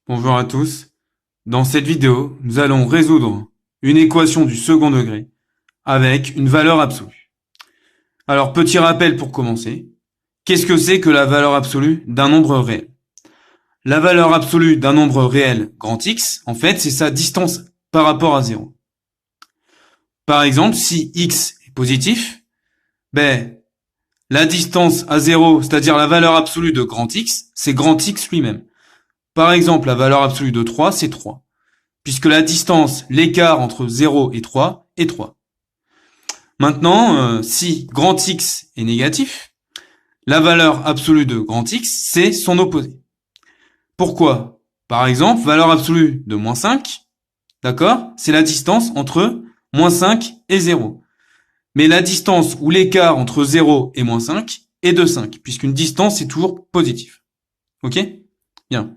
Bonjour à tous. Dans cette vidéo, nous allons résoudre une équation du second degré avec une valeur absolue. Alors, petit rappel pour commencer. Qu'est-ce que c'est que la valeur absolue d'un nombre réel? La valeur absolue d'un nombre réel grand X, en fait, c'est sa distance par rapport à 0. Par exemple, si X est positif, la distance à 0, c'est-à-dire la valeur absolue de grand X, c'est grand X lui-même. Par exemple, la valeur absolue de 3, c'est 3. Puisque la distance, l'écart entre 0 et 3 est 3. Maintenant, si grand X est négatif, la valeur absolue de grand X, c'est son opposé. Pourquoi? Par exemple, valeur absolue de moins 5, d'accord? C'est la distance entre moins 5 et 0. Mais la distance ou l'écart entre 0 et moins 5 est de 5, puisqu'une distance est toujours positive. Ok? Bien.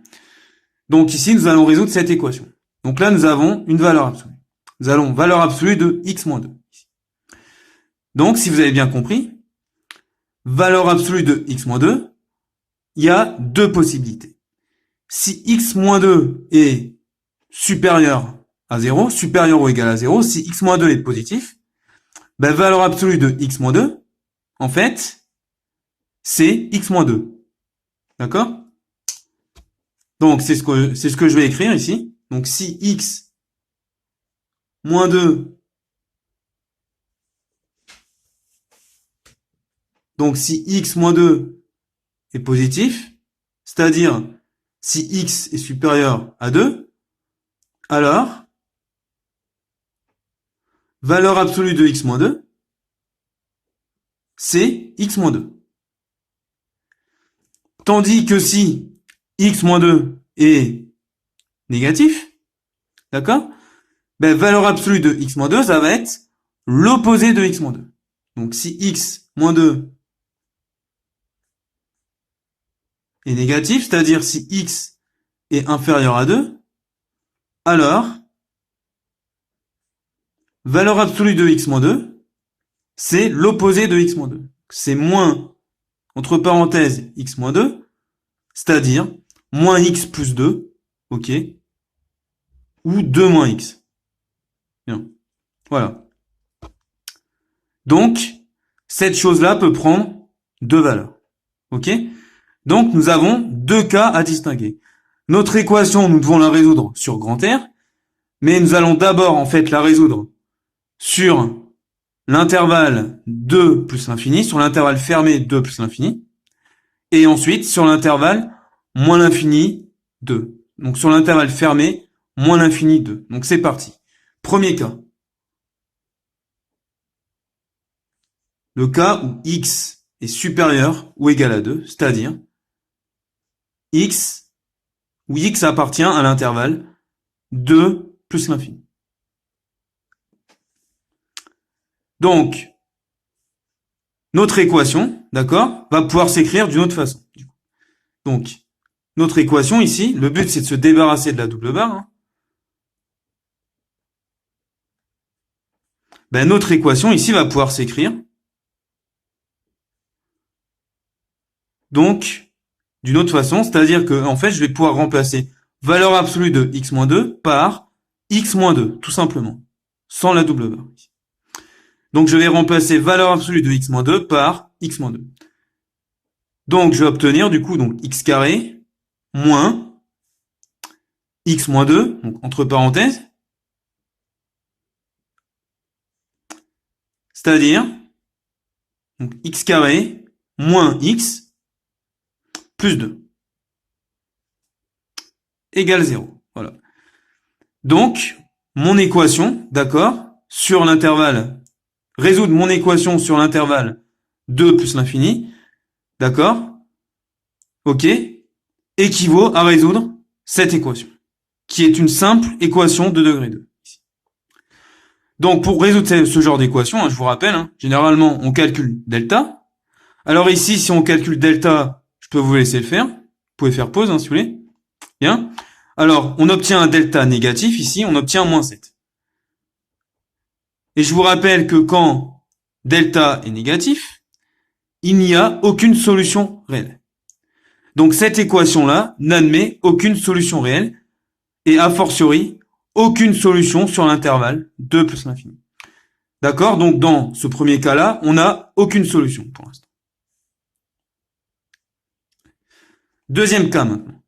Donc ici, nous allons résoudre cette équation. Donc là, nous avons une valeur absolue. Nous allons valeur absolue de x moins 2. Donc, si vous avez bien compris, valeur absolue de x moins 2, il y a deux possibilités. Si x moins 2 est supérieur à 0, supérieur ou égal à 0, si x moins 2 est positif, valeur absolue de x moins 2, en fait, c'est x moins 2. D'accord? Donc, c'est ce que je vais écrire ici. Donc, si x moins 2, donc si x moins 2 est positif, c'est-à-dire si x est supérieur à 2, alors valeur absolue de x moins 2, c'est x moins 2. Tandis que si x moins 2 est négatif, d'accord, valeur absolue de x moins 2, ça va être l'opposé de x moins 2. Donc si x moins 2 est négatif, c'est-à-dire si x est inférieur à 2, alors valeur absolue de x moins 2, c'est l'opposé de x moins 2. C'est moins, entre parenthèses, x moins 2, c'est-à-dire moins x plus 2, ok, ou 2 moins x. Bien. Voilà. Donc, cette chose-là peut prendre deux valeurs. Ok? Donc, nous avons deux cas à distinguer. Notre équation, nous devons la résoudre sur grand R, mais nous allons d'abord, en fait, la résoudre sur l'intervalle 2 plus l'infini, sur l'intervalle fermé 2 plus l'infini, et ensuite sur l'intervalle moins l'infini 2. Donc, sur l'intervalle fermé, moins l'infini 2. Donc, c'est parti. Premier cas. Le cas où x est supérieur ou égal à 2, c'est-à-dire x, où x appartient à l'intervalle 2 plus l'infini. Donc, notre équation, d'accord, va pouvoir s'écrire d'une autre façon. Donc, notre équation ici, le but c'est de se débarrasser de la double barre. Notre équation ici va pouvoir s'écrire donc d'une autre façon, c'est-à-dire que en fait, je vais pouvoir remplacer valeur absolue de x moins 2 par x moins 2, tout simplement, sans la double barre. Donc, je vais remplacer valeur absolue de x moins 2 par x moins 2. Donc, je vais obtenir du coup donc x carré moins x moins 2, donc entre parenthèses, c'est-à-dire donc x carré moins x plus 2 égale 0. Voilà. Donc, mon équation, d'accord, sur l'intervalle, résoudre mon équation sur l'intervalle 2 plus l'infini, d'accord, ok, équivaut à résoudre cette équation, qui est une simple équation de degré 2. Donc, pour résoudre ce genre d'équation, je vous rappelle, généralement, on calcule delta. Alors ici, si on calcule delta, je peux vous laisser le faire. Vous pouvez faire pause, si vous voulez. Bien. Alors, on obtient un delta négatif. Ici, on obtient moins 7. Et je vous rappelle que quand delta est négatif, il n'y a aucune solution réelle. Donc cette équation-là n'admet aucune solution réelle et a fortiori aucune solution sur l'intervalle 2 plus l'infini. D'accord? Donc dans ce premier cas-là, on n'a aucune solution pour l'instant. Deuxième cas maintenant.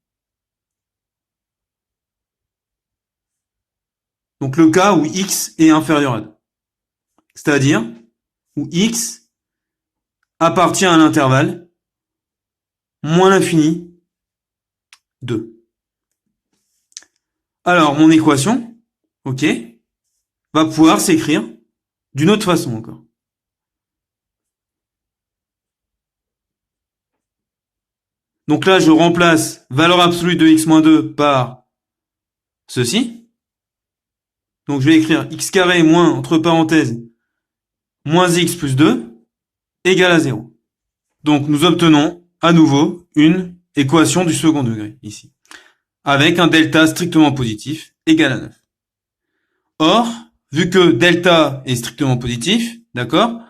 Donc le cas où x est inférieur à 2. C'est-à-dire où x appartient à l'intervalle moins l'infini 2. Alors mon équation, ok, va pouvoir s'écrire d'une autre façon encore. Donc là, je remplace valeur absolue de x moins 2 par ceci. Donc je vais écrire x carré moins, entre parenthèses, moins x plus 2 égale à 0. Donc nous obtenons à nouveau une équation du second degré, ici, avec un delta strictement positif égal à 9. Or, vu que delta est strictement positif, d'accord,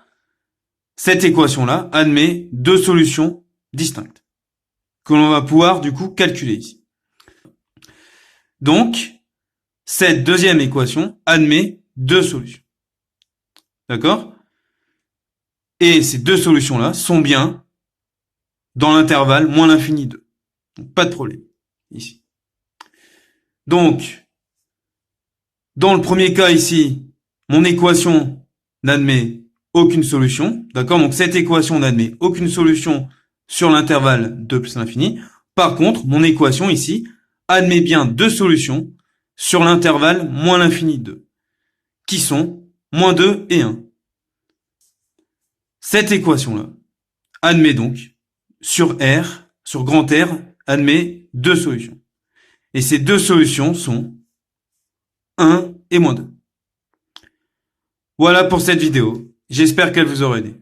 cette équation-là admet deux solutions distinctes, que l'on va pouvoir du coup calculer ici. Donc, cette deuxième équation admet deux solutions. D'accord? Et ces deux solutions-là sont bien dans l'intervalle moins l'infini 2. Donc, pas de problème, ici. Donc, dans le premier cas ici, mon équation n'admet aucune solution. D'accord? Donc, cette équation n'admet aucune solution sur l'intervalle 2 plus l'infini. Par contre, mon équation ici admet bien deux solutions sur l'intervalle moins l'infini 2, qui sont moins 2 et 1. Cette équation-là admet donc, sur R, sur grand R, admet deux solutions. Et ces deux solutions sont 1 et moins 2. Voilà pour cette vidéo. J'espère qu'elle vous aura aidé.